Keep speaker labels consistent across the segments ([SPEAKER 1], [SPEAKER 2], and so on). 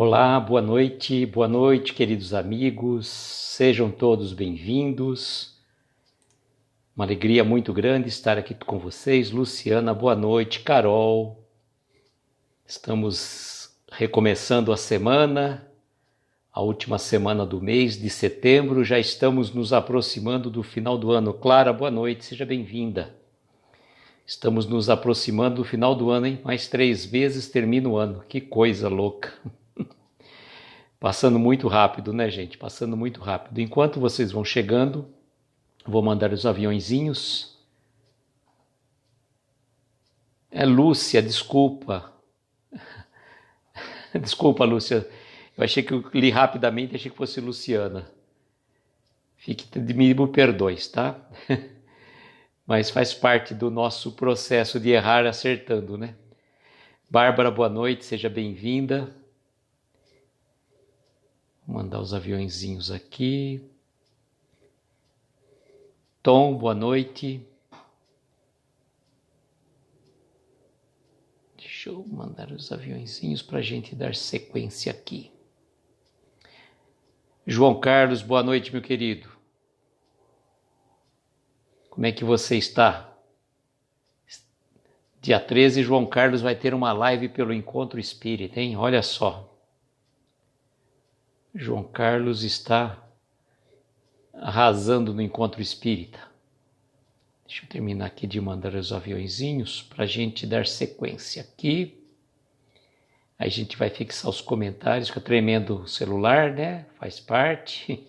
[SPEAKER 1] Olá, boa noite, queridos amigos, sejam todos bem-vindos. Uma alegria muito grande estar aqui com vocês. Luciana, boa noite, Carol. Estamos recomeçando a semana, a última semana do mês de setembro, já estamos nos aproximando do final do ano. Clara, boa noite, seja bem-vinda. Estamos nos aproximando do final do ano, hein? Mais 3 meses termina o ano, que coisa louca. Passando muito rápido, né, gente? Passando muito rápido. Enquanto vocês vão chegando, vou mandar os aviõezinhos. Lúcia, desculpa. Desculpa, Lúcia. Eu achei que eu li rapidamente, achei que fosse Luciana. Me perdoe, tá? Mas faz parte do nosso processo de errar acertando, né? Bárbara, boa noite, seja bem-vinda. Vou mandar os aviõezinhos aqui. Tom, boa noite. Deixa eu mandar os aviõezinhos para a gente dar sequência aqui. João Carlos, boa noite, meu querido. Como é que você está? Dia 13, João Carlos vai ter uma live pelo Encontro Espírita, hein? Olha só. João Carlos está arrasando no Encontro Espírita. Deixa eu terminar aqui de mandar os aviõezinhos para a gente dar sequência aqui. Aí a gente vai fixar os comentários, fica tremendo o celular, né? Faz parte.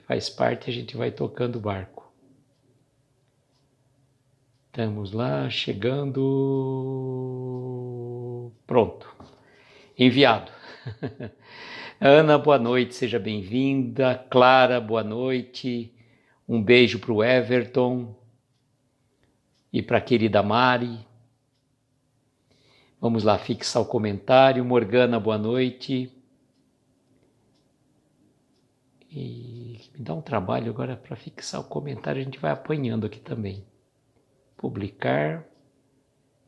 [SPEAKER 1] Faz parte, a gente vai tocando o barco. Estamos lá, chegando. Pronto. Enviado. Ana, boa noite, seja bem-vinda. Clara, boa noite. Um beijo para o Everton e para a querida Mari. Vamos lá fixar o comentário. Morgana, boa noite. E me dá um trabalho agora para fixar o comentário, a gente vai apanhando aqui também. Publicar.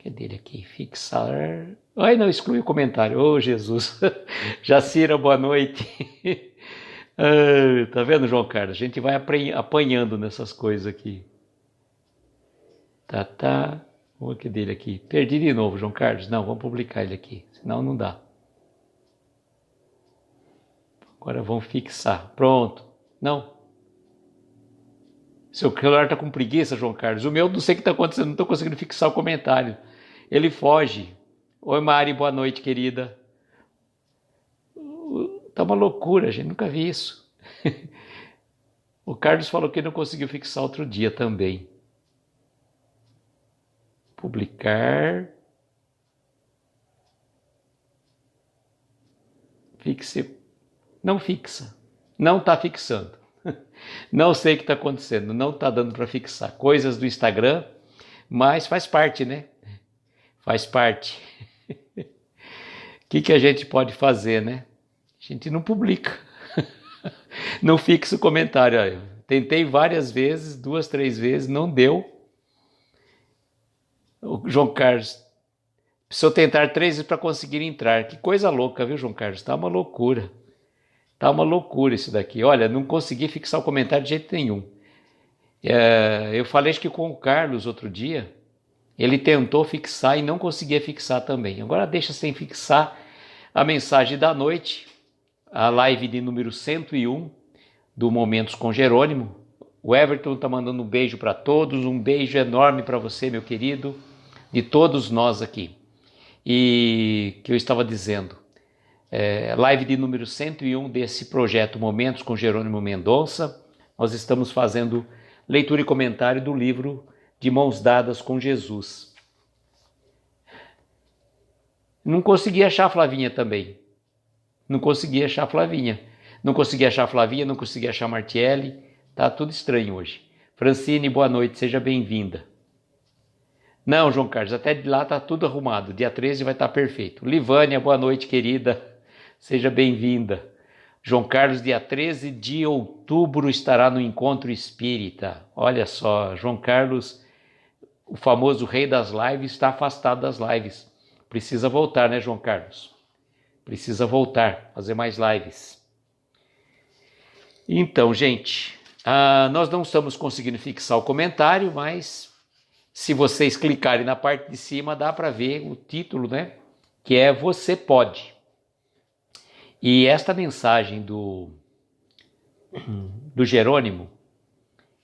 [SPEAKER 1] Cadê ele aqui? Fixar. Ai, não, exclui o comentário. Oh, Jesus. Jacira, boa noite. Tá vendo, João Carlos? A gente vai apanhando nessas coisas aqui. Tá. Vamos aqui dele aqui. Perdi de novo, João Carlos. Não, vamos publicar ele aqui. Senão não dá. Agora vamos fixar. Pronto. Não. Seu celular está com preguiça, João Carlos. O meu não sei o que está acontecendo. Não estou conseguindo fixar o comentário. Ele foge. Oi, Mari, boa noite, querida. Tá uma loucura, gente. Nunca vi isso. O Carlos falou que não conseguiu fixar outro dia também. Publicar. Fixe. Não fixa. Não está fixando. Não sei o que está acontecendo. Não está dando para fixar. Coisas do Instagram, mas faz parte, né? Faz parte. O que a gente pode fazer, né? A gente não publica. Não fixa o comentário. Olha, tentei várias vezes, 2, 3 vezes, não deu. O João Carlos, precisou tentar 3 vezes para conseguir entrar. Que coisa louca, viu, João Carlos? Tá uma loucura. Tá uma loucura isso daqui. Olha, não consegui fixar o comentário de jeito nenhum. Eu falei acho que com o Carlos outro dia, ele tentou fixar e não conseguia fixar também. Agora deixa sem fixar a mensagem da noite, a live de número 101 do Momentos com Jerônimo. O Everton está mandando um beijo para todos, um beijo enorme para você, meu querido, de todos nós aqui. E que eu estava dizendo, live de número 101 desse projeto Momentos com Jerônimo Mendonça. Nós estamos fazendo leitura e comentário do livro De Mãos Dadas com Jesus. Não consegui achar a Flavinha também. Não consegui achar a Flavinha. Não consegui achar a Flavinha, não consegui achar a Martiele. Tá tudo estranho hoje. Francine, boa noite, seja bem-vinda. Não, João Carlos, até de lá tá tudo arrumado. Dia 13 vai estar perfeito. Livânia, boa noite, querida. Seja bem-vinda. João Carlos, dia 13 de outubro, estará no Encontro Espírita. Olha só, João Carlos, o famoso rei das lives, está afastado das lives. Precisa voltar, né, João Carlos? Precisa voltar, fazer mais lives. Então, gente, nós não estamos conseguindo fixar o comentário, mas se vocês clicarem na parte de cima, dá para ver o título, né? Que é Você Pode. E esta mensagem do Jerônimo,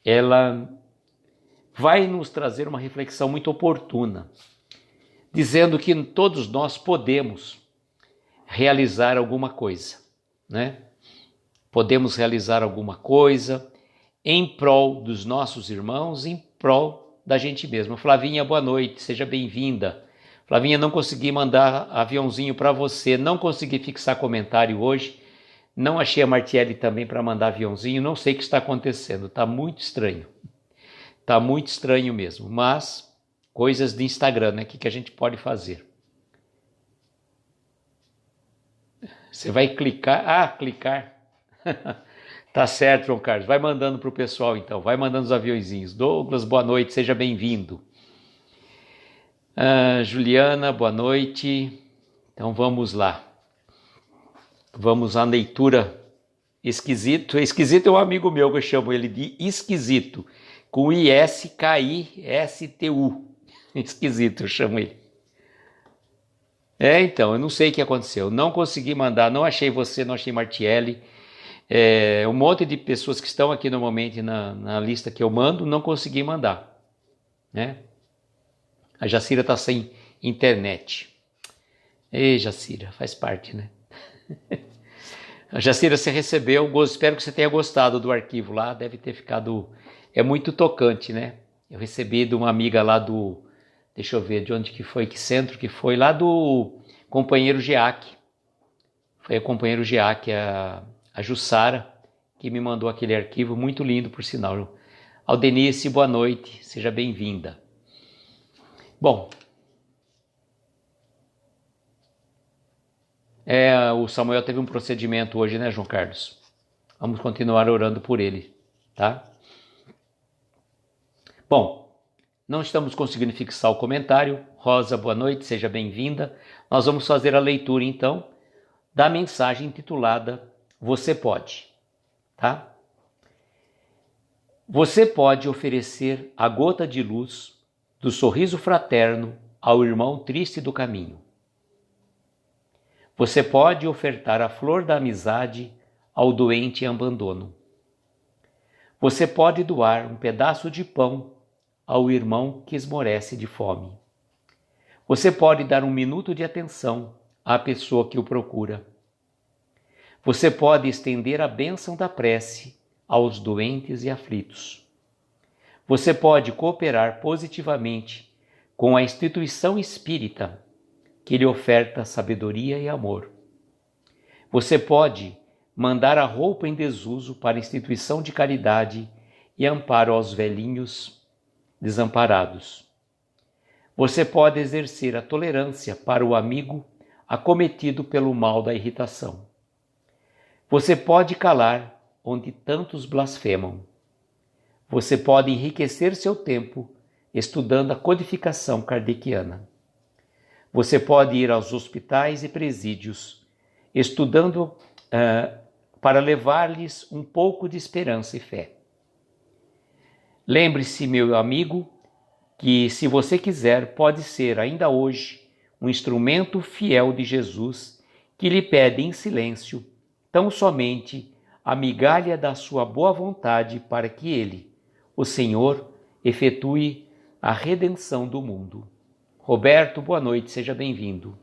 [SPEAKER 1] ela vai nos trazer uma reflexão muito oportuna, dizendo que todos nós podemos realizar alguma coisa, né? Podemos realizar alguma coisa em prol dos nossos irmãos, em prol da gente mesmo. Flavinha, boa noite, seja bem-vinda. Flavinha, não consegui mandar aviãozinho para você, não consegui fixar comentário hoje, não achei a Martiele também para mandar aviãozinho, não sei o que está acontecendo, está muito estranho. Está muito estranho mesmo, mas coisas de Instagram, né? O que a gente pode fazer? Você vai clicar, clicar. Tá certo, João Carlos, vai mandando para o pessoal então, vai mandando os aviãozinhos. Douglas, boa noite, seja bem-vindo. Juliana, boa noite. Então vamos lá. Vamos à leitura esquisito. Esquisito é um amigo meu que eu chamo ele de esquisito, com ISKISTU. Esquisito eu chamo ele. Então, eu não sei o que aconteceu. Não consegui mandar, não achei você, não achei Martiele. Um monte de pessoas que estão aqui normalmente na lista que eu mando, não consegui mandar, né? A Jacira está sem internet. Ei, Jacira, faz parte, né? A Jacira, você recebeu, espero que você tenha gostado do arquivo lá, deve ter ficado, é muito tocante, né? Eu recebi de uma amiga lá deixa eu ver de onde que foi, que centro que foi, lá do companheiro Geac. Foi o companheiro Geac, a Jussara, que me mandou aquele arquivo, muito lindo por sinal. Aldenice, boa noite, seja bem-vinda. Bom, o Samuel teve um procedimento hoje, né, João Carlos? Vamos continuar orando por ele, tá? Bom, não estamos conseguindo fixar o comentário. Rosa, boa noite, seja bem-vinda. Nós vamos fazer a leitura, então, da mensagem intitulada Você Pode, tá? Você pode oferecer a gota de luz do sorriso fraterno ao irmão triste do caminho. Você pode ofertar a flor da amizade ao doente em abandono. Você pode doar um pedaço de pão ao irmão que esmorece de fome. Você pode dar um minuto de atenção à pessoa que o procura. Você pode estender a bênção da prece aos doentes e aflitos. Você pode cooperar positivamente com a instituição espírita que lhe oferta sabedoria e amor. Você pode mandar a roupa em desuso para a instituição de caridade e amparo aos velhinhos desamparados. Você pode exercer a tolerância para o amigo acometido pelo mal da irritação. Você pode calar onde tantos blasfemam. Você pode enriquecer seu tempo estudando a codificação kardeciana. Você pode ir aos hospitais e presídios estudando para levar-lhes um pouco de esperança e fé. Lembre-se, meu amigo, que se você quiser, pode ser ainda hoje um instrumento fiel de Jesus que lhe pede em silêncio tão somente a migalha da sua boa vontade para que ele, o Senhor, efetue a redenção do mundo. Roberto, boa noite, seja bem-vindo.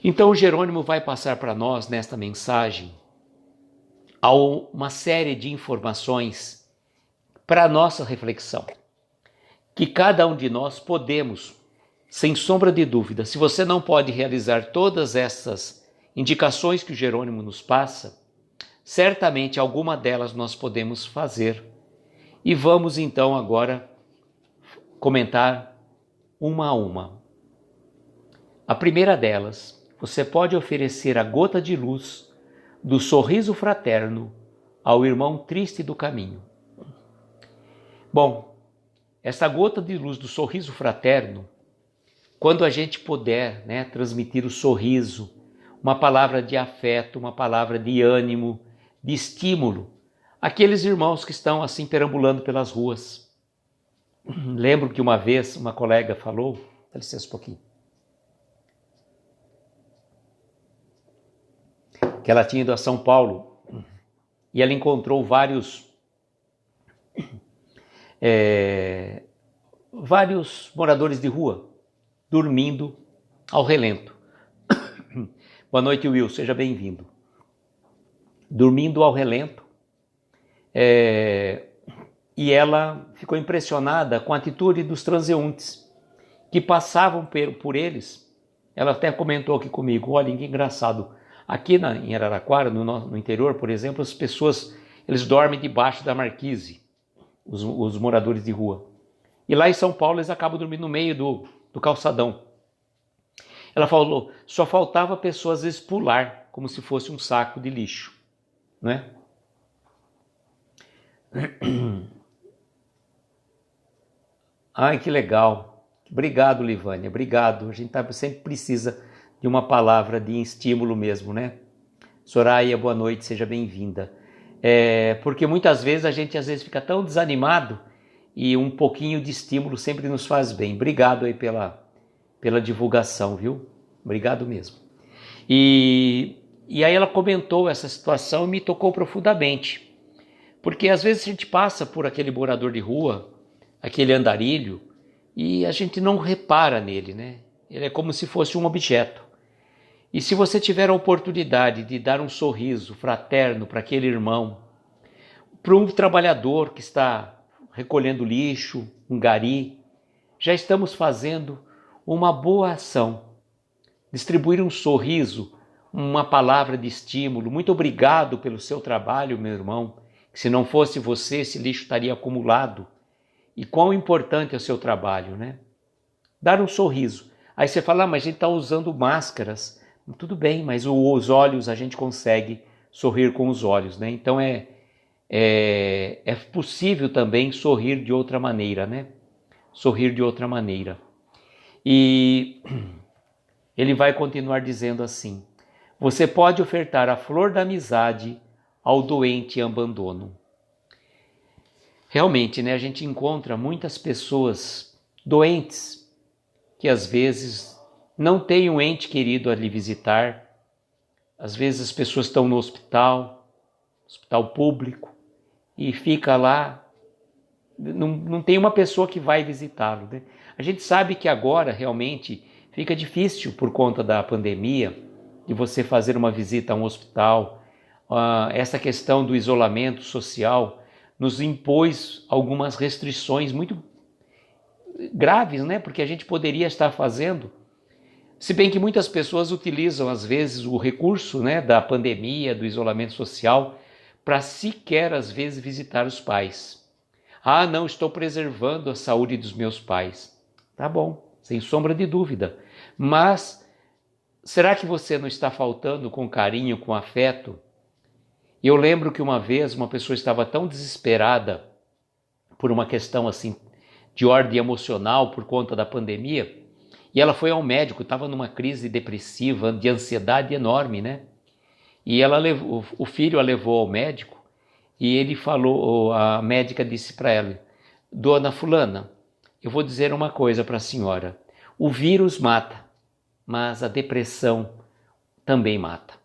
[SPEAKER 1] Então o Jerônimo vai passar para nós nesta mensagem uma série de informações para a nossa reflexão, que cada um de nós podemos, sem sombra de dúvida, se você não pode realizar todas essas indicações que o Jerônimo nos passa, certamente alguma delas nós podemos fazer. E vamos então agora comentar uma a uma. A primeira delas, você pode oferecer a gota de luz do sorriso fraterno ao irmão triste do caminho. Bom, essa gota de luz do sorriso fraterno quando a gente puder, né, transmitir o sorriso, uma palavra de afeto, uma palavra de ânimo, de estímulo, aqueles irmãos que estão assim perambulando pelas ruas. Lembro que uma vez uma colega falou, dá licença um pouquinho, que ela tinha ido a São Paulo e ela encontrou vários moradores de rua dormindo ao relento. Boa noite, Will, seja bem-vindo. Dormindo ao relento, e ela ficou impressionada com a atitude dos transeuntes que passavam por eles. Ela até comentou aqui comigo, olha que engraçado, aqui em Araraquara, no interior, por exemplo, as pessoas, eles dormem debaixo da marquise, os moradores de rua. E lá em São Paulo eles acabam dormindo no meio do calçadão. Ela falou, só faltava pessoas às vezes pular, como se fosse um saco de lixo, né? Ai, que legal. Obrigado, Livânia, obrigado. A gente sempre precisa de uma palavra de estímulo mesmo, né? Soraya, boa noite, seja bem-vinda. Porque muitas vezes a gente às vezes fica tão desanimado e um pouquinho de estímulo sempre nos faz bem. Obrigado aí pela divulgação, viu? Obrigado mesmo. E aí ela comentou essa situação e me tocou profundamente. Porque às vezes a gente passa por aquele morador de rua, aquele andarilho, e a gente não repara nele, né? Ele é como se fosse um objeto. E se você tiver a oportunidade de dar um sorriso fraterno para aquele irmão, para um trabalhador que está recolhendo lixo, um gari, já estamos fazendo uma boa ação. Distribuir um sorriso, uma palavra de estímulo. Muito obrigado pelo seu trabalho, meu irmão. Se não fosse você, esse lixo estaria acumulado. E quão importante é o seu trabalho, né? Dar um sorriso. Aí você fala, mas a gente está usando máscaras. Tudo bem, mas os olhos a gente consegue sorrir com os olhos, né? Então é possível também sorrir de outra maneira, né? Sorrir de outra maneira. E ele vai continuar dizendo assim, você pode ofertar a flor da amizade ao doente em abandono. Realmente, né, a gente encontra muitas pessoas doentes que às vezes não têm um ente querido a lhe visitar. Às vezes as pessoas estão no hospital público, e fica lá, não tem uma pessoa que vai visitá-lo, né? A gente sabe que agora realmente fica difícil por conta da pandemia de você fazer uma visita a um hospital. Essa questão do isolamento social nos impôs algumas restrições muito graves, né? Porque a gente poderia estar fazendo, se bem que muitas pessoas utilizam às vezes o recurso, né, da pandemia, do isolamento social, para sequer às vezes visitar os pais. Ah, não, estou preservando a saúde dos meus pais. Tá bom, sem sombra de dúvida. Mas será que você não está faltando com carinho, com afeto? Eu lembro que uma vez uma pessoa estava tão desesperada por uma questão assim de ordem emocional por conta da pandemia, e ela foi ao médico, estava numa crise depressiva, de ansiedade enorme, né? E o filho a levou ao médico e ele falou, a médica disse para ela, dona fulana, eu vou dizer uma coisa para a senhora, o vírus mata, mas a depressão também mata.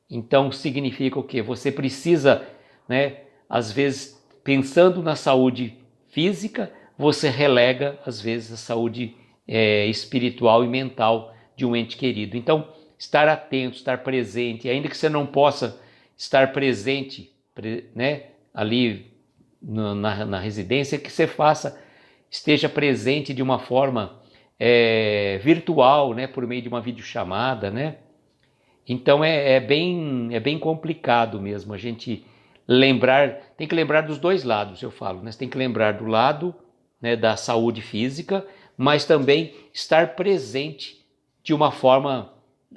[SPEAKER 1] Então significa o quê? Você precisa, né, às vezes, pensando na saúde física, você relega, às vezes, a saúde espiritual e mental de um ente querido. Então, estar atento, estar presente, ainda que você não possa estar presente, né, ali na residência, que você esteja presente de uma forma virtual, né, por meio de uma videochamada, né? Então é bem complicado mesmo a gente lembrar, tem que lembrar dos dois lados, eu falo, né? Você tem que lembrar do lado, né, da saúde física, mas também estar presente de uma forma,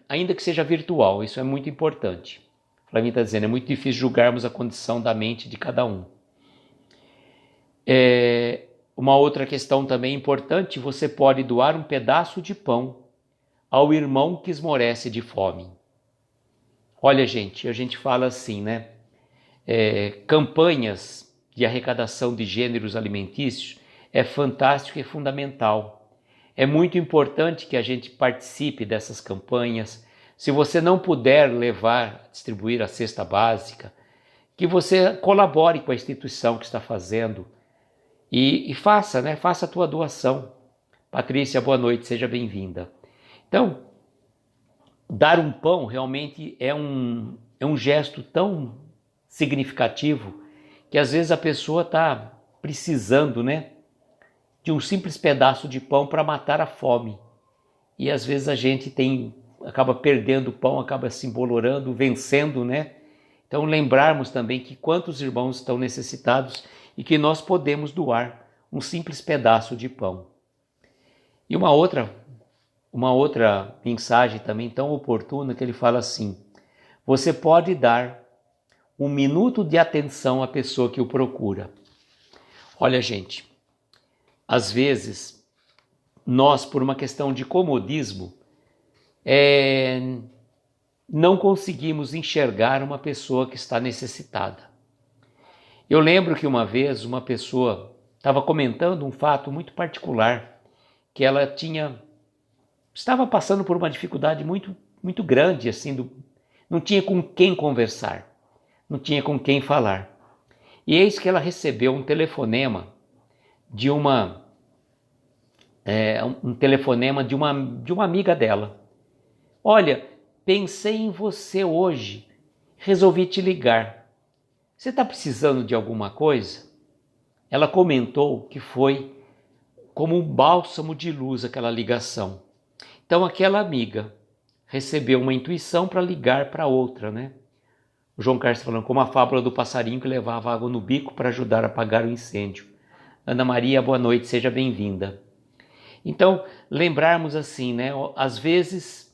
[SPEAKER 1] ainda que seja virtual, isso é muito importante. Flavinha está dizendo, é muito difícil julgarmos a condição da mente de cada um. Uma outra questão também importante, você pode doar um pedaço de pão ao irmão que esmorece de fome. Olha, gente, a gente fala assim, né? Campanhas de arrecadação de gêneros alimentícios é fantástico e fundamental. É muito importante que a gente participe dessas campanhas. Se você não puder distribuir a cesta básica, que você colabore com a instituição que está fazendo e faça, né? Faça a tua doação. Patrícia, boa noite, seja bem-vinda. Então, dar um pão realmente é um gesto tão significativo que às vezes a pessoa está precisando, né, de um simples pedaço de pão para matar a fome. E às vezes a gente acaba perdendo o pão, acaba se embolorando, vencendo, né? Então lembrarmos também que quantos irmãos estão necessitados e que nós podemos doar um simples pedaço de pão. E uma outra mensagem também tão oportuna que ele fala assim: você pode dar um minuto de atenção à pessoa que o procura. Olha, gente, às vezes nós, por uma questão de comodismo, não conseguimos enxergar uma pessoa que está necessitada. Eu lembro que uma vez uma pessoa estava comentando um fato muito particular, que ela estava passando por uma dificuldade muito, muito grande, assim, não tinha com quem conversar, não tinha com quem falar. E eis que ela recebeu um telefonema de uma amiga dela. Olha, pensei em você hoje, resolvi te ligar. Você está precisando de alguma coisa? Ela comentou que foi como um bálsamo de luz aquela ligação. Então aquela amiga recebeu uma intuição para ligar para outra, né? O João Carlos falando como a fábula do passarinho que levava água no bico para ajudar a apagar o incêndio. Ana Maria, boa noite, seja bem-vinda. Então, lembrarmos assim, né? Às vezes,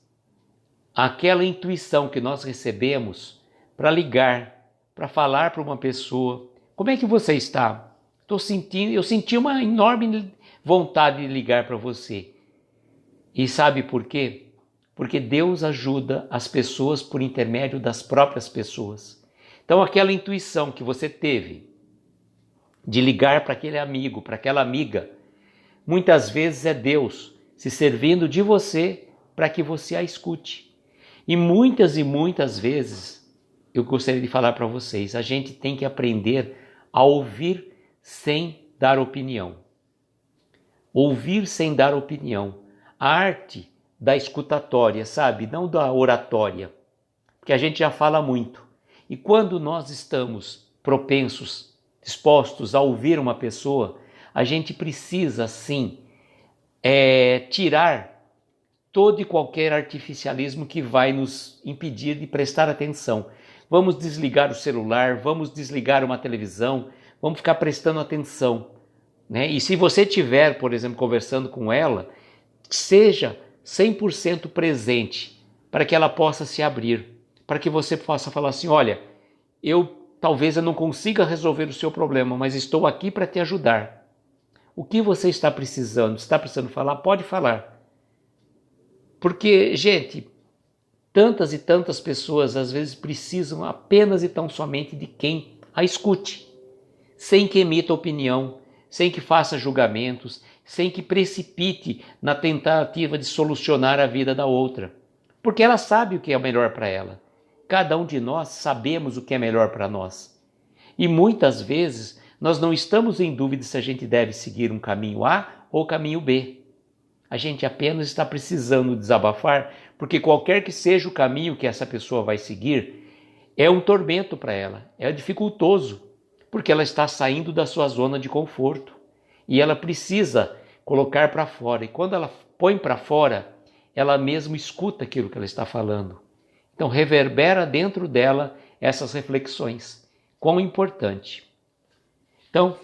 [SPEAKER 1] aquela intuição que nós recebemos para ligar, para falar para uma pessoa, como é que você está? Eu senti uma enorme vontade de ligar para você. E sabe por quê? Porque Deus ajuda as pessoas por intermédio das próprias pessoas. Então aquela intuição que você teve de ligar para aquele amigo, para aquela amiga, muitas vezes é Deus se servindo de você para que você a escute. E muitas vezes, eu gostaria de falar para vocês, a gente tem que aprender a ouvir sem dar opinião. Ouvir sem dar opinião. A arte da escutatória, sabe? Não da oratória, porque a gente já fala muito. E quando nós estamos propensos, dispostos a ouvir uma pessoa, a gente precisa, sim, tirar todo e qualquer artificialismo que vai nos impedir de prestar atenção. Vamos desligar o celular, vamos desligar uma televisão, vamos ficar prestando atenção, né? E se você estiver, por exemplo, conversando com ela, seja 100% presente para que ela possa se abrir, para que você possa falar assim, olha, talvez eu não consiga resolver o seu problema, mas estou aqui para te ajudar. O que você está precisando? Está precisando falar? Pode falar. Porque, gente, tantas e tantas pessoas às vezes precisam apenas e tão somente de quem a escute, sem que emita opinião, sem que faça julgamentos, sem que precipite na tentativa de solucionar a vida da outra. Porque ela sabe o que é melhor para ela. Cada um de nós sabemos o que é melhor para nós. E muitas vezes nós não estamos em dúvida se a gente deve seguir um caminho A ou caminho B. A gente apenas está precisando desabafar, porque qualquer que seja o caminho que essa pessoa vai seguir, é um tormento para ela, é dificultoso, porque ela está saindo da sua zona de conforto. E ela precisa colocar para fora. E quando ela põe para fora, ela mesma escuta aquilo que ela está falando. Então reverbera dentro dela essas reflexões. Quão importante. Então,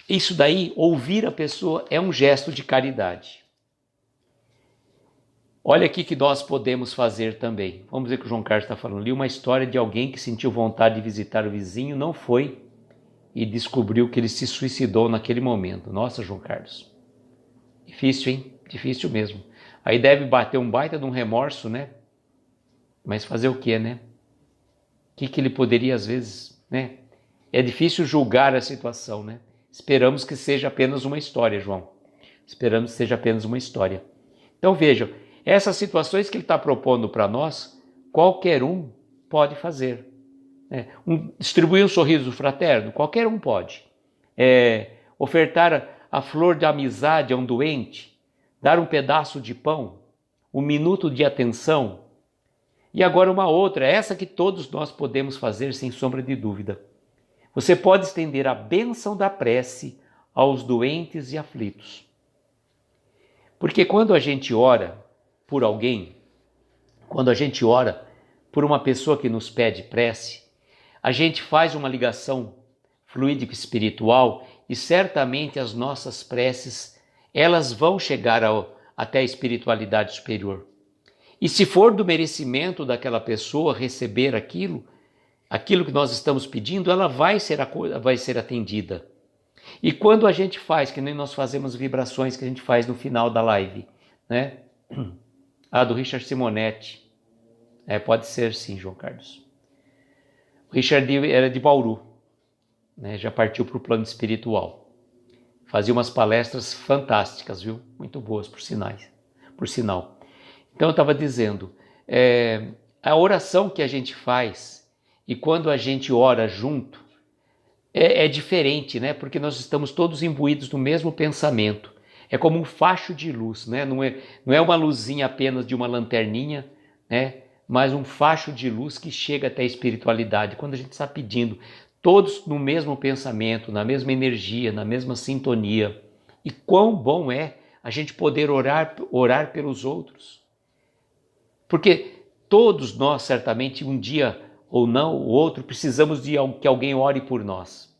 [SPEAKER 1] isso daí, ouvir a pessoa é um gesto de caridade. Olha aqui que nós podemos fazer também. Vamos ver o que o João Carlos está falando ali. Uma história de alguém que sentiu vontade de visitar o vizinho, não foi e descobriu que ele se suicidou naquele momento. Nossa, João Carlos. Difícil, hein? Difícil mesmo. Aí deve bater um baita de um remorso, né? Mas fazer o quê, né? O que ele poderia, às vezes, né? É difícil julgar a situação, né? Esperamos que seja apenas uma história, João. Esperamos que seja apenas uma história. Então vejam, essas situações que ele está propondo para nós, qualquer um pode fazer. Distribuir um sorriso fraterno, qualquer um pode. Ofertar a flor de amizade a um doente, dar um pedaço de pão, um minuto de atenção. E agora uma outra, essa que todos nós podemos fazer sem sombra de dúvida. Você pode estender a bênção da prece aos doentes e aflitos. Porque quando a gente ora por alguém, quando a gente ora por uma pessoa que nos pede prece, a gente faz uma ligação fluídica espiritual e certamente as nossas preces, elas vão chegar até a espiritualidade superior. E se for do merecimento daquela pessoa receber aquilo que nós estamos pedindo, ela vai ser atendida. E quando a gente faz, que nem nós fazemos vibrações que a gente faz no final da live, né? Do Richard Simonetti. Pode ser sim, João Carlos. O Richard era de Bauru, né? Já partiu para o plano espiritual. Fazia umas palestras fantásticas, viu? Muito boas, por sinal. Então eu estava dizendo, a oração que a gente faz, e quando a gente ora junto, é diferente, né? Porque nós estamos todos imbuídos no mesmo pensamento. É como um facho de luz, né? Não é uma luzinha apenas de uma lanterninha, né? Mas um facho de luz que chega até a espiritualidade. Quando a gente está pedindo, todos no mesmo pensamento, na mesma energia, na mesma sintonia. E quão bom é a gente poder orar pelos outros. Porque todos nós, certamente, um dia ou não, o outro, precisamos de que alguém ore por nós.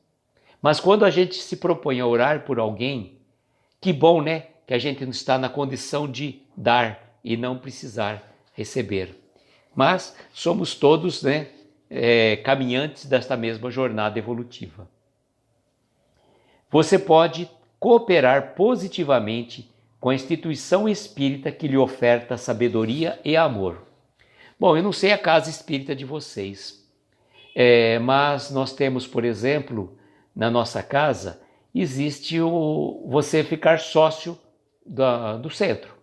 [SPEAKER 1] Mas quando a gente se propõe a orar por alguém, que bom, né? Que a gente está na condição de dar e não precisar receber. Mas somos todos, né, caminhantes desta mesma jornada evolutiva. Você pode cooperar positivamente com a instituição espírita que lhe oferta sabedoria e amor. Bom, eu não sei a casa espírita de vocês, mas nós temos, por exemplo, na nossa casa, existe você ficar sócio do centro.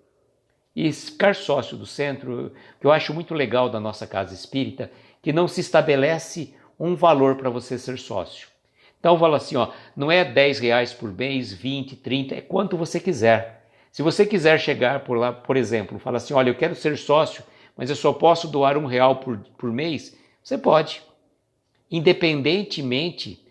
[SPEAKER 1] E ficar sócio do centro, que eu acho muito legal da nossa casa espírita, que não se estabelece um valor para você ser sócio. Então fala assim, não é R$10 por mês, 20, 30, é quanto você quiser. Se você quiser chegar por lá, por exemplo, fala assim, olha, eu quero ser sócio, mas eu só posso doar R$1 por mês, você pode. Independentemente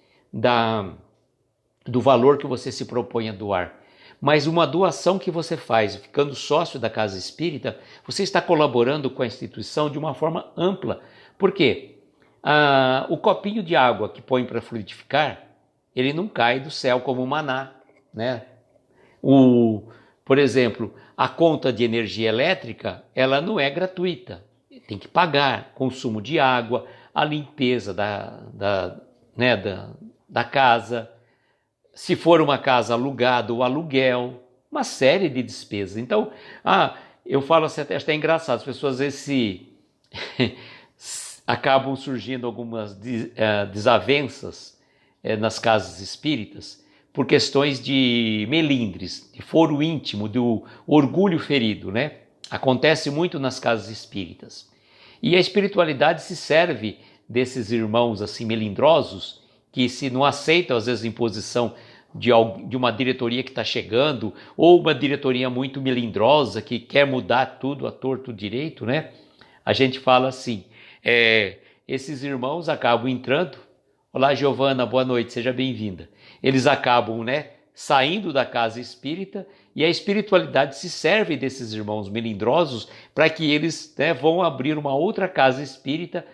[SPEAKER 1] do valor que você se propõe a doar. Mas uma doação que você faz, ficando sócio da casa espírita, você está colaborando com a instituição de uma forma ampla. Por quê? O copinho de água que põe para fluidificar, ele não cai do céu como maná, né? Por exemplo, a conta de energia elétrica, ela não é gratuita. Tem que pagar consumo de água, a limpeza da casa, se for uma casa alugada, o aluguel, uma série de despesas. Então, eu falo assim, até engraçado, as pessoas às vezes acabam surgindo algumas desavenças nas casas espíritas por questões de melindres, de foro íntimo, do orgulho ferido, né? Acontece muito nas casas espíritas. E a espiritualidade se serve desses irmãos assim melindrosos que se não aceitam às vezes a imposição de uma diretoria que está chegando ou uma diretoria muito melindrosa que quer mudar tudo a torto direito, né? A gente fala assim, esses irmãos acabam entrando. Olá, Giovana, boa noite, seja bem-vinda. Eles acabam, né, saindo da casa espírita e a espiritualidade se serve desses irmãos melindrosos para que eles, né, vão abrir uma outra casa espírita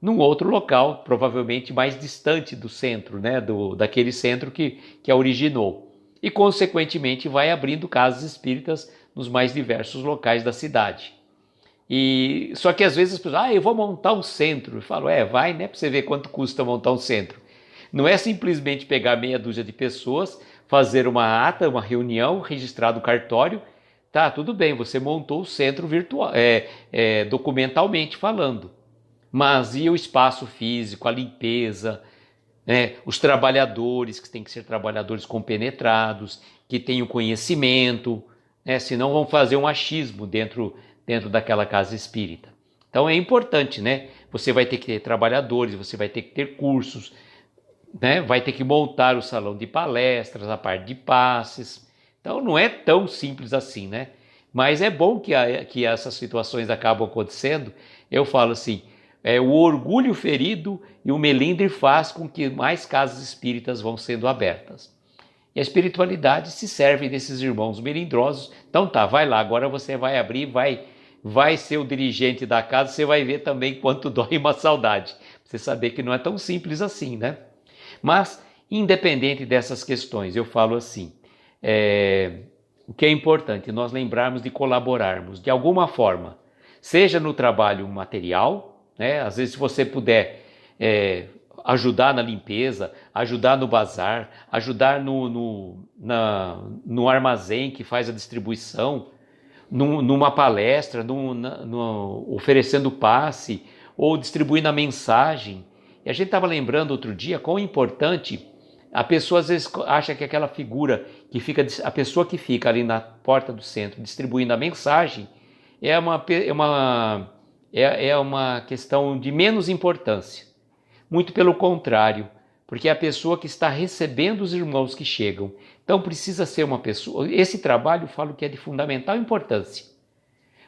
[SPEAKER 1] num outro local, provavelmente mais distante do centro, né, daquele centro que a originou. E, consequentemente, vai abrindo casas espíritas nos mais diversos locais da cidade. Só que às vezes as pessoas, eu vou montar um centro. Eu falo, vai, né, para você ver quanto custa montar um centro. Não é simplesmente pegar meia dúzia de pessoas, fazer uma ata, uma reunião, registrar no cartório. Tá, tudo bem, você montou o centro virtual, documentalmente falando. Mas e o espaço físico, a limpeza, né? Os trabalhadores, que têm que ser trabalhadores compenetrados, que tenham conhecimento, né? Senão vão fazer um achismo dentro daquela casa espírita. Então é importante, né? Você vai ter que ter trabalhadores, você vai ter que ter cursos, né? Vai ter que montar o salão de palestras, a parte de passes. Então não é tão simples assim, né? Mas é bom que essas situações acabam acontecendo. Eu falo assim, o orgulho ferido e o melindre faz com que mais casas espíritas vão sendo abertas. E a espiritualidade se serve desses irmãos melindrosos. Então tá, vai lá, agora você vai abrir, vai ser o dirigente da casa, você vai ver também quanto dói uma saudade. Você saber que não é tão simples assim, né? Mas, independente dessas questões, eu falo assim, o que é importante, nós lembrarmos de colaborarmos de alguma forma, seja no trabalho material, né? Às vezes se você puder ajudar na limpeza, ajudar no bazar, ajudar no armazém que faz a distribuição, numa palestra, oferecendo passe ou distribuindo a mensagem. E a gente estava lembrando outro dia quão importante, a pessoa às vezes acha que aquela figura que fica, a pessoa que fica ali na porta do centro distribuindo a mensagem é uma questão de menos importância. Muito pelo contrário, porque é a pessoa que está recebendo os irmãos que chegam. Então precisa ser uma pessoa, esse trabalho eu falo que é de fundamental importância.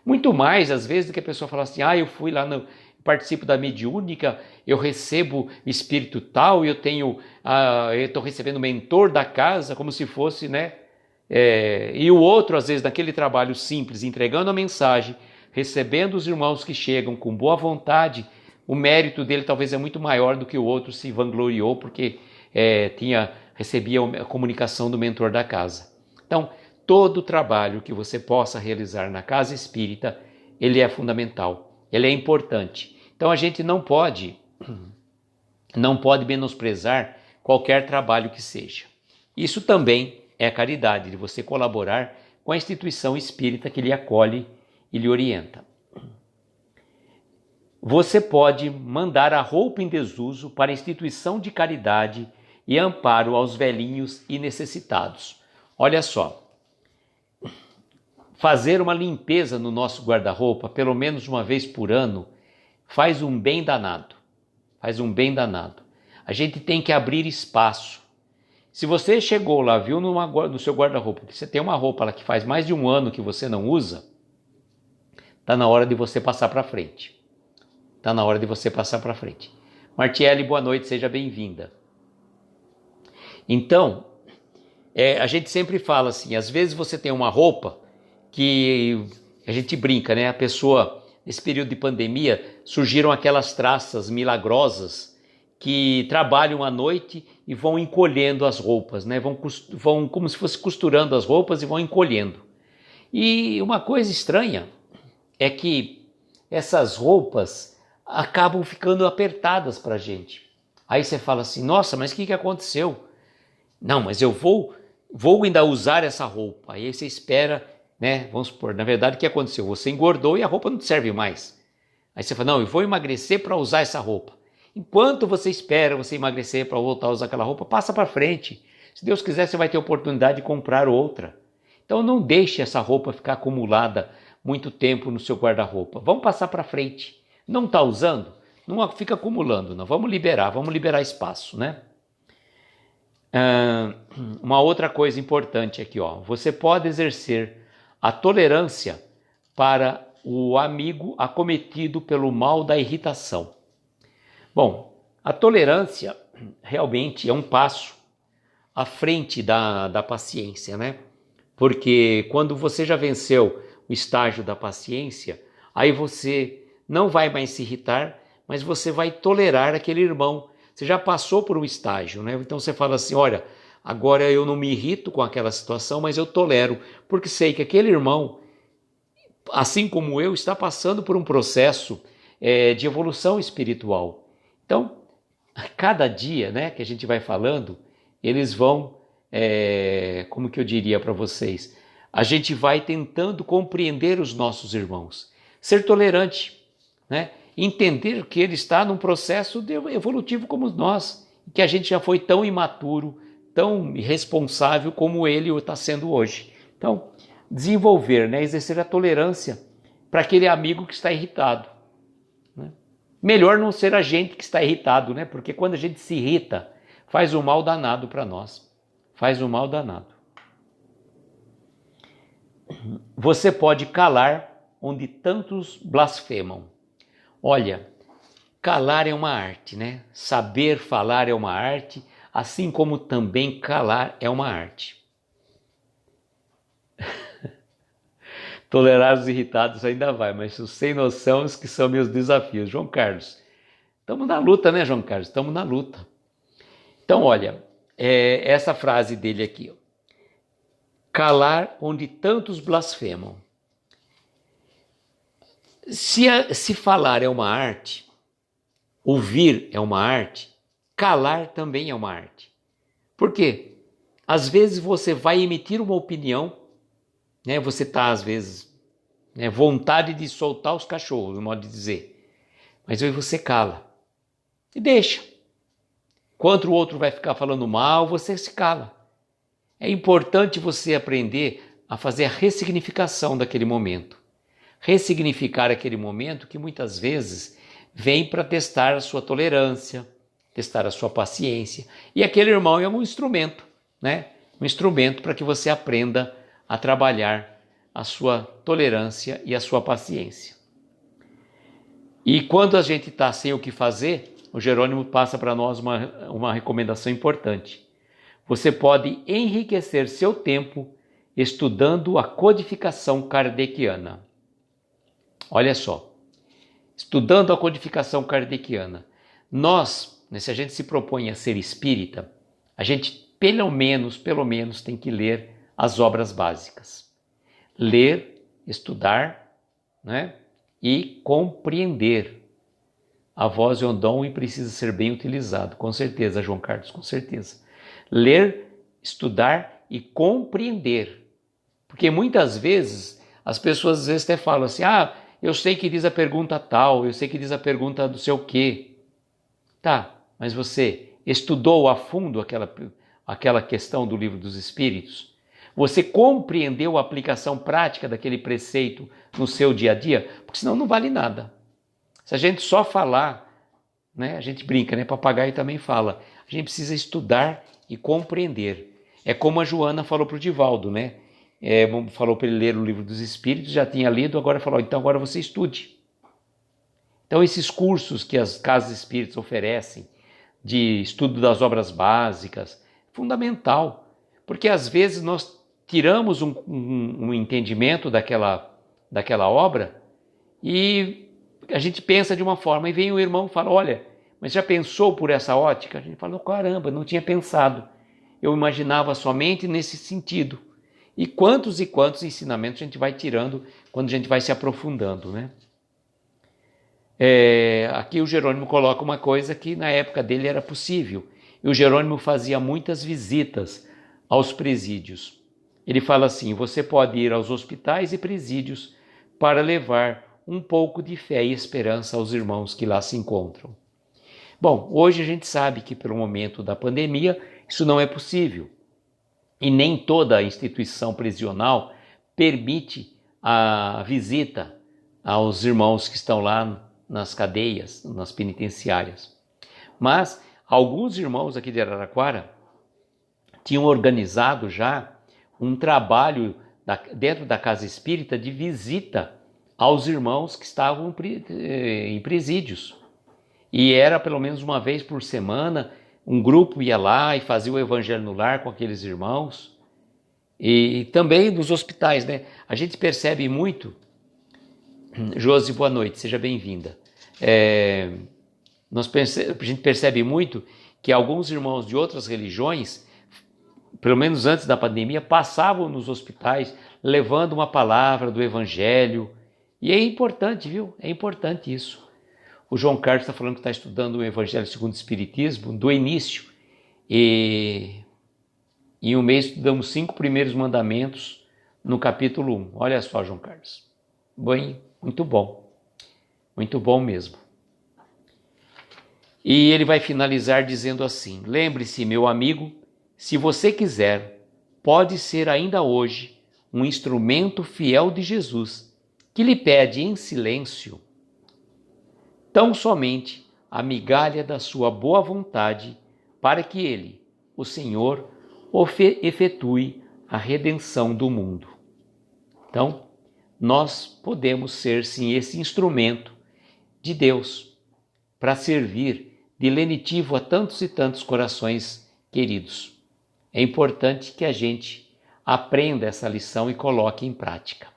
[SPEAKER 1] Muito mais às vezes do que a pessoa falar assim, eu fui lá participo da mediúnica, eu recebo espírito tal, eu estou recebendo mentor da casa, como se fosse, né? E o outro, às vezes, naquele trabalho simples, entregando a mensagem, recebendo os irmãos que chegam com boa vontade, o mérito dele talvez é muito maior do que o outro se vangloriou, porque recebia a comunicação do mentor da casa. Então, todo trabalho que você possa realizar na casa espírita, ele é fundamental, ele é importante. Então a gente não pode menosprezar qualquer trabalho que seja. Isso também é a caridade, de você colaborar com a instituição espírita que lhe acolhe e lhe orienta. Você pode mandar a roupa em desuso para a instituição de caridade e amparo aos velhinhos e necessitados. Olha só, fazer uma limpeza no nosso guarda-roupa, pelo menos uma vez por ano, faz um bem danado. Faz um bem danado. A gente tem que abrir espaço. Se você chegou lá, viu no seu guarda-roupa, que você tem uma roupa lá que faz mais de um ano que você não usa, está na hora de você passar para frente. Está na hora de você passar para frente. Martiele, boa noite, seja bem-vinda. Então, a gente sempre fala assim, às vezes você tem uma roupa que a gente brinca, né? A pessoa, nesse período de pandemia, surgiram aquelas traças milagrosas que trabalham à noite e vão encolhendo as roupas, né? Vão como se fosse costurando as roupas e vão encolhendo. E uma coisa estranha é que essas roupas acabam ficando apertadas para a gente. Aí você fala assim, nossa, mas o que aconteceu? Não, mas eu vou ainda usar essa roupa. Aí você espera, né? Vamos supor, na verdade o que aconteceu? Você engordou e a roupa não te serve mais. Aí você fala, não, eu vou emagrecer para usar essa roupa. Enquanto você espera você emagrecer para voltar a usar aquela roupa, passa para frente. Se Deus quiser, você vai ter a oportunidade de comprar outra. Então não deixe essa roupa ficar acumulada muito tempo no seu guarda-roupa. Vamos passar para frente. Não está usando? Não fica acumulando, não. Vamos liberar espaço, né? Uma outra coisa importante aqui, ó. Você pode exercer a tolerância para o amigo acometido pelo mal da irritação. Bom, a tolerância realmente é um passo à frente da paciência, né? Porque quando você já venceu o estágio da paciência, aí você não vai mais se irritar, mas você vai tolerar aquele irmão. Você já passou por um estágio, né? Então você fala assim, olha, agora eu não me irrito com aquela situação, mas eu tolero, porque sei que aquele irmão, assim como eu, está passando por um processo de evolução espiritual. Então, a cada dia, né, que a gente vai falando, eles vão, como que eu diria para vocês, a gente vai tentando compreender os nossos irmãos, ser tolerante, né, entender que ele está num processo evolutivo como nós, que a gente já foi tão imaturo, tão irresponsável como ele está sendo hoje. Então, desenvolver, né, exercer a tolerância para aquele amigo que está irritado. Né? Melhor não ser a gente que está irritado, né? Porque quando a gente se irrita, faz um mal danado para nós. Faz um mal danado. Você pode calar onde tantos blasfemam. Olha, calar é uma arte, né? Saber falar é uma arte, assim como também calar é uma arte. Tolerar os irritados ainda vai, mas os sem noção que são meus desafios. João Carlos, estamos na luta, né, João Carlos? Estamos na luta. Então, olha, essa frase dele aqui, ó. Calar onde tantos blasfemam. Se falar é uma arte, ouvir é uma arte, calar também é uma arte. Por quê? Às vezes você vai emitir uma opinião, né? Você está, às vezes, né, vontade de soltar os cachorros, no modo de dizer. Mas aí você cala e deixa. Enquanto o outro vai ficar falando mal, você se cala. É importante você aprender a fazer a ressignificação daquele momento. Ressignificar aquele momento que muitas vezes vem para testar a sua tolerância, testar a sua paciência. E aquele irmão é um instrumento, né? Um instrumento para que você aprenda a trabalhar a sua tolerância e a sua paciência. E quando a gente está sem o que fazer, o Jerônimo passa para nós uma recomendação importante. Você pode enriquecer seu tempo estudando a codificação kardeciana. Olha só, estudando a codificação kardeciana, nós, né, se a gente se propõe a ser espírita, a gente pelo menos tem que ler as obras básicas. Ler, estudar, né, e compreender. A voz é um dom e precisa ser bem utilizado, com certeza, João Carlos, com certeza. Ler, estudar e compreender. Porque muitas vezes, as pessoas às vezes até falam assim, eu sei que diz a pergunta tal, eu sei que diz a pergunta do seu quê. Tá, mas você estudou a fundo aquela questão do Livro dos Espíritos? Você compreendeu a aplicação prática daquele preceito no seu dia a dia? Porque senão não vale nada. Se a gente só falar, né, a gente brinca, né? Papagaio também fala. A gente precisa estudar e compreender. É como a Joana falou para o Divaldo, né? Falou para ele ler o Livro dos Espíritos, já tinha lido, agora falou, então agora você estude. Então esses cursos que as casas espíritas oferecem, de estudo das obras básicas, é fundamental, porque às vezes nós tiramos um entendimento daquela obra e a gente pensa de uma forma, e vem o irmão e fala, olha, mas já pensou por essa ótica? A gente fala, caramba, não tinha pensado. Eu imaginava somente nesse sentido. E quantos ensinamentos a gente vai tirando quando a gente vai se aprofundando, né? Aqui o Jerônimo coloca uma coisa que na época dele era possível. E o Jerônimo fazia muitas visitas aos presídios. Ele fala assim, você pode ir aos hospitais e presídios para levar um pouco de fé e esperança aos irmãos que lá se encontram. Bom, hoje a gente sabe que pelo momento da pandemia isso não é possível. E nem toda instituição prisional permite a visita aos irmãos que estão lá nas cadeias, nas penitenciárias. Mas alguns irmãos aqui de Araraquara tinham organizado já um trabalho dentro da casa espírita de visita aos irmãos que estavam em presídios. E era pelo menos uma vez por semana, um grupo ia lá e fazia o evangelho no lar com aqueles irmãos. E também nos hospitais, né? A gente percebe muito... Josi, boa noite, seja bem-vinda. A gente percebe muito que alguns irmãos de outras religiões, pelo menos antes da pandemia, passavam nos hospitais levando uma palavra do evangelho. E é importante, viu? É importante isso. o João Carlos está falando que está estudando o Evangelho segundo o Espiritismo, do início. E em um mês estudamos 5 primeiros mandamentos no capítulo 1. Olha só, João Carlos. Bem, muito bom. Muito bom mesmo. E ele vai finalizar dizendo assim: lembre-se, meu amigo, se você quiser, pode ser ainda hoje um instrumento fiel de Jesus, que lhe pede em silêncio tão somente a migalha da sua boa vontade, para que ele, o Senhor, efetue a redenção do mundo. Então, nós podemos ser sim esse instrumento de Deus para servir de lenitivo a tantos e tantos corações queridos. É importante que a gente aprenda essa lição e coloque em prática.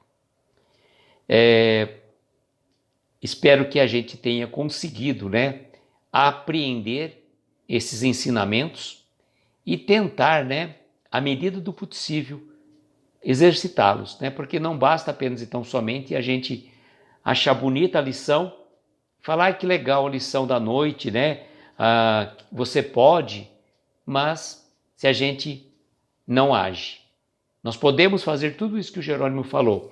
[SPEAKER 1] Espero que a gente tenha conseguido, apreender esses ensinamentos e tentar, à medida do possível, exercitá-los, porque não basta apenas então somente a gente achar bonita a lição, falar que legal a lição da noite, você pode, mas se a gente não age. Nós podemos fazer tudo isso que o Jerônimo falou.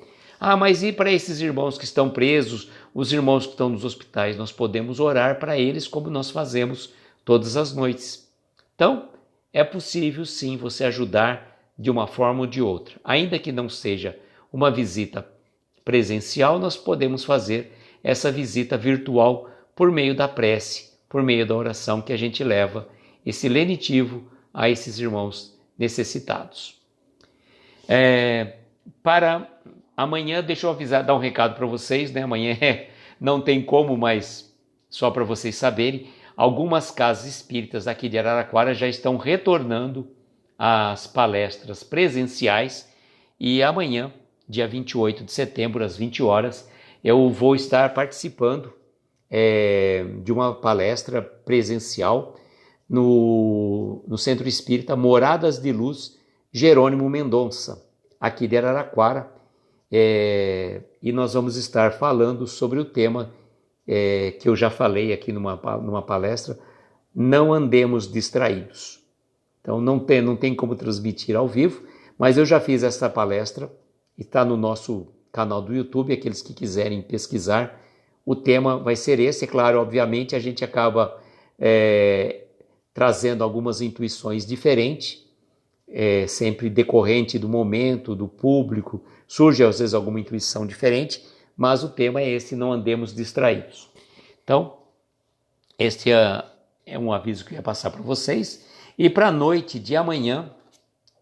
[SPEAKER 1] Mas e para esses irmãos que estão presos, os irmãos que estão nos hospitais? Nós podemos orar para eles como nós fazemos todas as noites. Então, é possível sim você ajudar de uma forma ou de outra. Ainda que não seja uma visita presencial, nós podemos fazer essa visita virtual por meio da prece, por meio da oração que a gente leva esse lenitivo a esses irmãos necessitados. Para amanhã, deixa eu dar um recado para vocês, amanhã não tem como, mas só para vocês saberem, algumas casas espíritas aqui de Araraquara já estão retornando às palestras presenciais e amanhã, dia 28 de setembro, às 20 horas, eu vou estar participando de uma palestra presencial no Centro Espírita Moradas de Luz Jerônimo Mendonça, aqui de Araraquara, e nós vamos estar falando sobre o tema que eu já falei aqui numa palestra, não andemos distraídos. Então não tem como transmitir ao vivo, mas eu já fiz essa palestra, está no nosso canal do YouTube, aqueles que quiserem pesquisar, o tema vai ser esse. É claro, obviamente a gente acaba trazendo algumas intuições diferentes, sempre decorrente do momento, do público, surge às vezes alguma intuição diferente, mas o tema é esse, não andemos distraídos. Então, este é um aviso que eu ia passar para vocês. E para a noite de amanhã,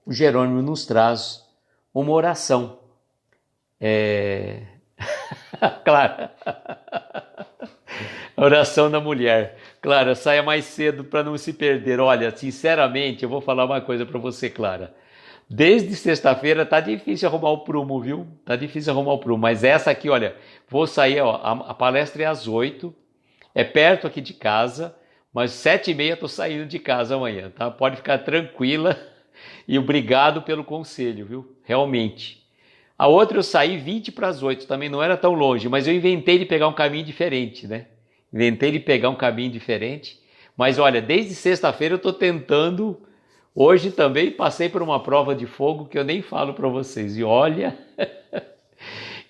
[SPEAKER 1] o Jerônimo nos traz uma oração. Clara, oração da mulher. Clara, saia mais cedo para não se perder. Olha, sinceramente, eu vou falar uma coisa para você, Clara. Desde sexta-feira tá difícil arrumar o prumo, viu? Tá difícil arrumar o prumo, mas essa aqui, olha, vou sair, a palestra é às 8, é perto aqui de casa, mas 7h30 tô saindo de casa amanhã, tá? Pode ficar tranquila e obrigado pelo conselho, viu? Realmente. A outra eu saí 20 para as 8, também não era tão longe, mas eu inventei de pegar um caminho diferente, Mas olha, desde sexta-feira eu tô tentando. Hoje também passei por uma prova de fogo que eu nem falo para vocês. E olha,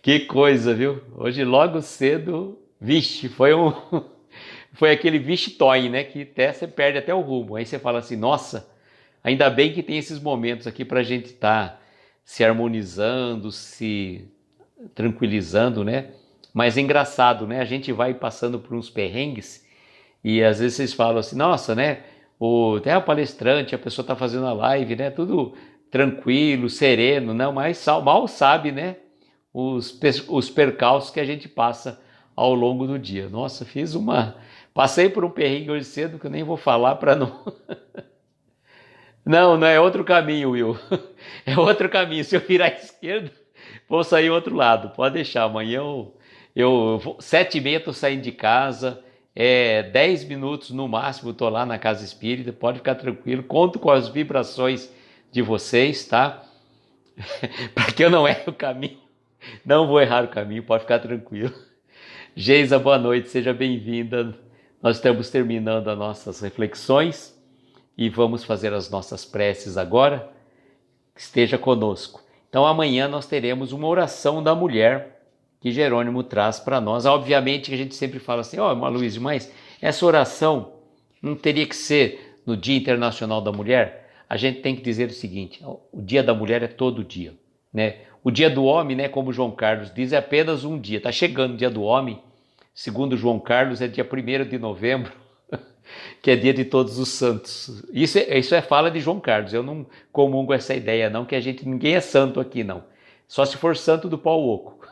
[SPEAKER 1] que coisa, viu? Hoje logo cedo, vixe, foi aquele vixe-toy, que até você perde até o rumo. Aí você fala assim, nossa, ainda bem que tem esses momentos aqui para a gente estar se harmonizando, se tranquilizando, Mas é engraçado, A gente vai passando por uns perrengues e às vezes vocês falam assim, nossa, até o palestrante, a pessoa está fazendo a live, tudo tranquilo, sereno, não, mas mal sabe, os percalços que a gente passa ao longo do dia. Nossa, passei por um perrengue hoje cedo que eu nem vou falar para não... Não é outro caminho, Will, é outro caminho, se eu virar à esquerda, vou sair outro lado, pode deixar, amanhã eu 7h30 estou saindo de casa, 10 minutos no máximo, estou lá na Casa Espírita, pode ficar tranquilo, conto com as vibrações de vocês, tá? Para que eu não erre o caminho, não vou errar o caminho, pode ficar tranquilo. Geisa, boa noite, seja bem-vinda. Nós estamos terminando as nossas reflexões e vamos fazer as nossas preces agora. Esteja conosco. Então amanhã nós teremos uma oração da mulher que Jerônimo traz para nós. Obviamente que a gente sempre fala assim, Luiz, mas essa oração não teria que ser no Dia Internacional da Mulher? A gente tem que dizer o seguinte, o Dia da Mulher é todo dia, né? O Dia do Homem, né, como João Carlos diz, é apenas um dia. Está chegando o Dia do Homem, segundo João Carlos, é dia 1º de novembro, que é dia de todos os santos. Isso é fala de João Carlos, eu não comungo essa ideia não, que ninguém é santo aqui não. Só se for santo do pau oco.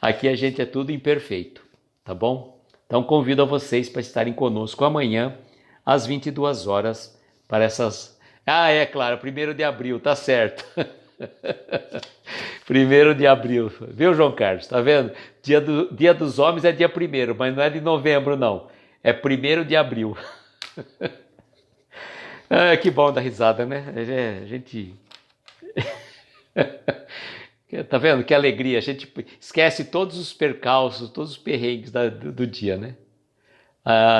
[SPEAKER 1] Aqui a gente é tudo imperfeito, tá bom? Então convido a vocês para estarem conosco amanhã, às 22 horas, para essas... é claro, 1º de abril, tá certo. 1º de abril, viu, João Carlos? Tá vendo? Dia dos Homens é dia 1º, mas não é de novembro, não. É 1º de abril. Que bom dar risada, né? A gente... Tá vendo? Que alegria. A gente esquece todos os percalços, todos os perrengues do dia, né?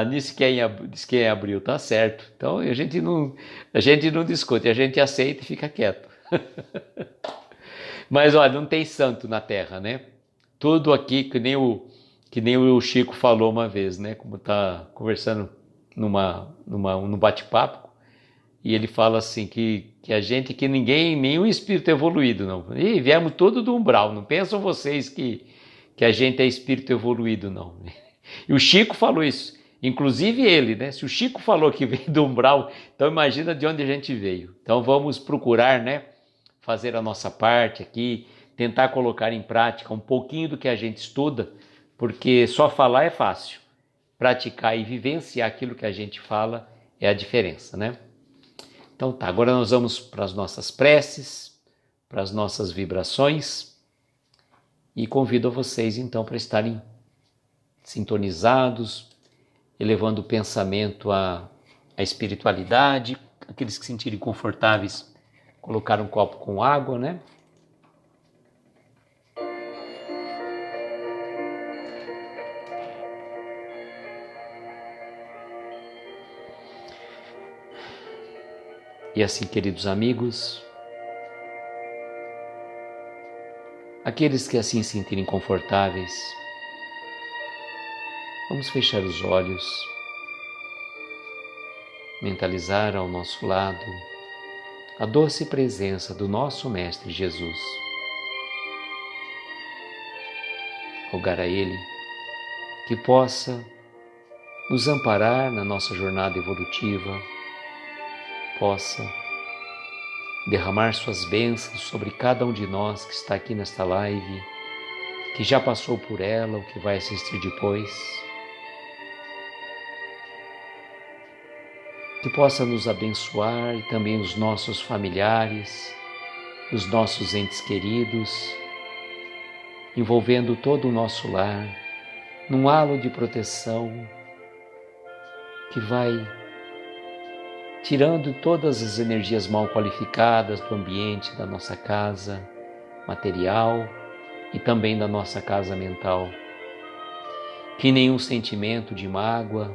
[SPEAKER 1] Nisso que é em abril, tá certo. Então a gente não discute, a gente aceita e fica quieto. Mas olha, não tem santo na terra, né? Tudo aqui que nem o Chico falou uma vez, né? Como tá conversando num bate-papo, e ele fala assim que a gente, que ninguém, nenhum espírito evoluído, não. E viemos todo do umbral, não pensam vocês que a gente é espírito evoluído, não. E o Chico falou isso, inclusive ele, né? Se o Chico falou que veio do umbral, então imagina de onde a gente veio. Então vamos procurar, né? Fazer a nossa parte aqui, tentar colocar em prática um pouquinho do que a gente estuda, porque só falar é fácil. Praticar e vivenciar aquilo que a gente fala é a diferença, né? Então tá, agora nós vamos para as nossas preces, para as nossas vibrações, e convido vocês então para estarem sintonizados, elevando o pensamento à espiritualidade, aqueles que se sentirem confortáveis, colocar um copo com água, né? E assim, queridos amigos, aqueles que assim se sentirem confortáveis, vamos fechar os olhos, mentalizar ao nosso lado a doce presença do nosso Mestre Jesus. Rogar a Ele que possa nos amparar na nossa jornada evolutiva, possa derramar suas bênçãos sobre cada um de nós que está aqui nesta live, que já passou por ela ou que vai assistir depois, que possa nos abençoar e também os nossos familiares, os nossos entes queridos, envolvendo todo o nosso lar num halo de proteção que vai tirando todas as energias mal qualificadas do ambiente da nossa casa material e também da nossa casa mental. Que nenhum sentimento de mágoa,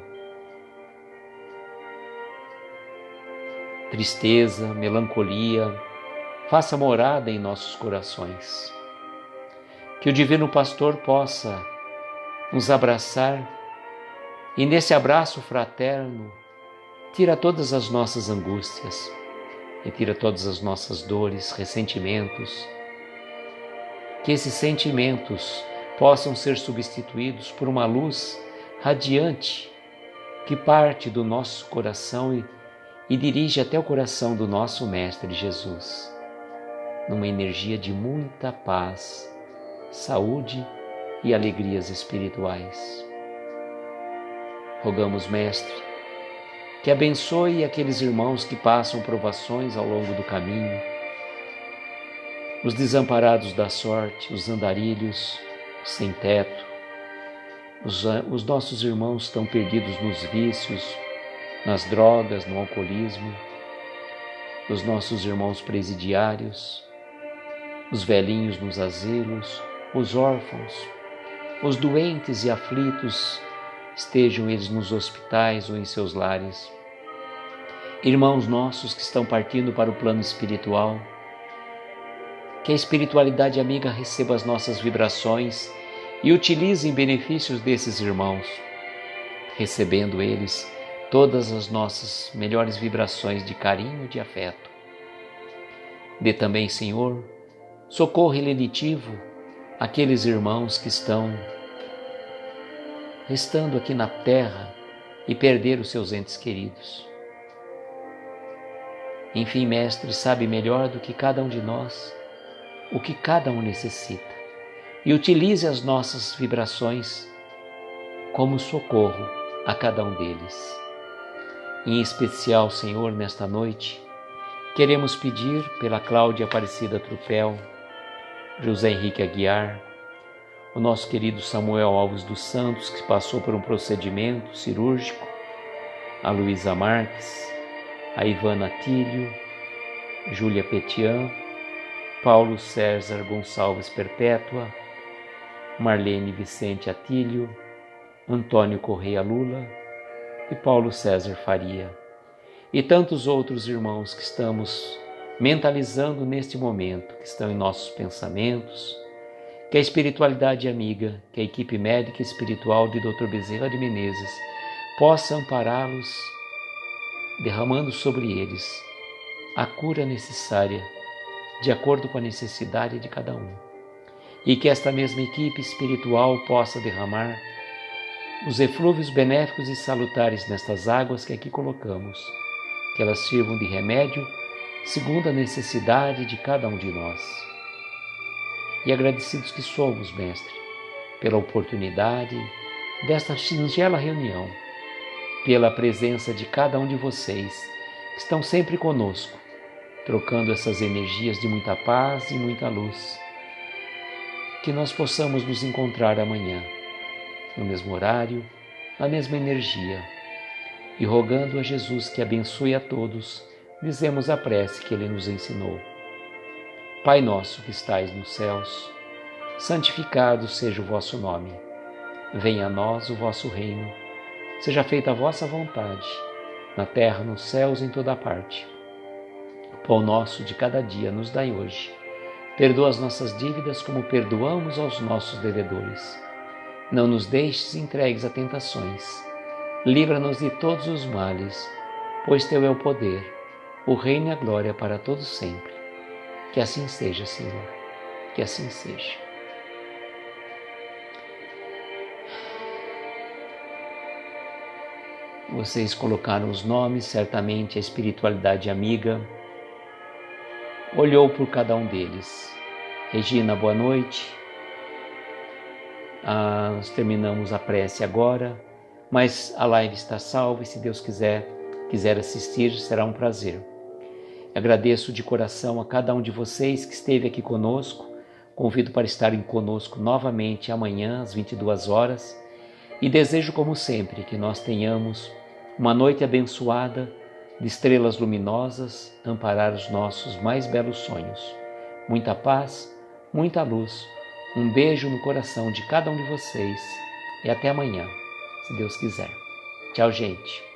[SPEAKER 1] tristeza, melancolia faça morada em nossos corações. Que o Divino Pastor possa nos abraçar e nesse abraço fraterno tira todas as nossas angústias e tira todas as nossas dores, ressentimentos. Que esses sentimentos possam ser substituídos por uma luz radiante que parte do nosso coração e dirige até o coração do nosso Mestre Jesus, numa energia de muita paz, saúde e alegrias espirituais. Rogamos, Mestre, que abençoe aqueles irmãos que passam provações ao longo do caminho, os desamparados da sorte, os andarilhos, os sem teto, os nossos irmãos estão perdidos nos vícios, nas drogas, no alcoolismo, os nossos irmãos presidiários, os velhinhos nos asilos, os órfãos, os doentes e aflitos, estejam eles nos hospitais ou em seus lares. Irmãos nossos que estão partindo para o plano espiritual, que a espiritualidade amiga receba as nossas vibrações e utilize em benefícios desses irmãos, recebendo eles todas as nossas melhores vibrações de carinho e de afeto. Dê também, Senhor, socorro lenitivo àqueles irmãos que estão restando aqui na terra e perderam os seus entes queridos. Enfim, Mestre, sabe melhor do que cada um de nós o que cada um necessita e utilize as nossas vibrações como socorro a cada um deles. Em especial, Senhor, nesta noite, queremos pedir pela Cláudia Aparecida Trupel, José Henrique Aguiar, o nosso querido Samuel Alves dos Santos, que passou por um procedimento cirúrgico, a Luísa Marques, a Ivana Tílio, Júlia Petian, Paulo César Gonçalves Perpétua, Marlene Vicente Atílio, Antônio Correia Lula e Paulo César Faria, e tantos outros irmãos que estamos mentalizando neste momento, que estão em nossos pensamentos, que a espiritualidade amiga, que a equipe médica e espiritual de Dr. Bezerra de Menezes possa ampará-los, derramando sobre eles a cura necessária, de acordo com a necessidade de cada um. E que esta mesma equipe espiritual possa derramar os eflúvios benéficos e salutares nestas águas que aqui colocamos, que elas sirvam de remédio segundo a necessidade de cada um de nós. E agradecidos que somos, Mestre, pela oportunidade desta singela reunião, pela presença de cada um de vocês que estão sempre conosco, trocando essas energias de muita paz e muita luz. Que nós possamos nos encontrar amanhã, no mesmo horário, na mesma energia, e rogando a Jesus que abençoe a todos, dizemos a prece que Ele nos ensinou. Pai nosso que estais nos céus, santificado seja o vosso nome. Venha a nós o vosso reino. Seja feita a vossa vontade, na terra, nos céus, em toda parte. O pão nosso de cada dia nos dai hoje. Perdoa as nossas dívidas como perdoamos aos nossos devedores. Não nos deixes entregues a tentações. Livra-nos de todos os males, pois Teu é o poder, o reino e a glória para todos sempre. Que assim seja, Senhor, que assim seja. Vocês colocaram os nomes, certamente a espiritualidade amiga olhou por cada um deles. Regina, boa noite. Nós terminamos a prece agora, mas a live está salva e se Deus quiser assistir, será um prazer. Agradeço de coração a cada um de vocês que esteve aqui conosco. Convido para estarem conosco novamente amanhã às 22 horas e desejo, como sempre, que nós tenhamos uma noite abençoada de estrelas luminosas, amparar os nossos mais belos sonhos. Muita paz, muita luz, um beijo no coração de cada um de vocês e até amanhã, se Deus quiser. Tchau, gente.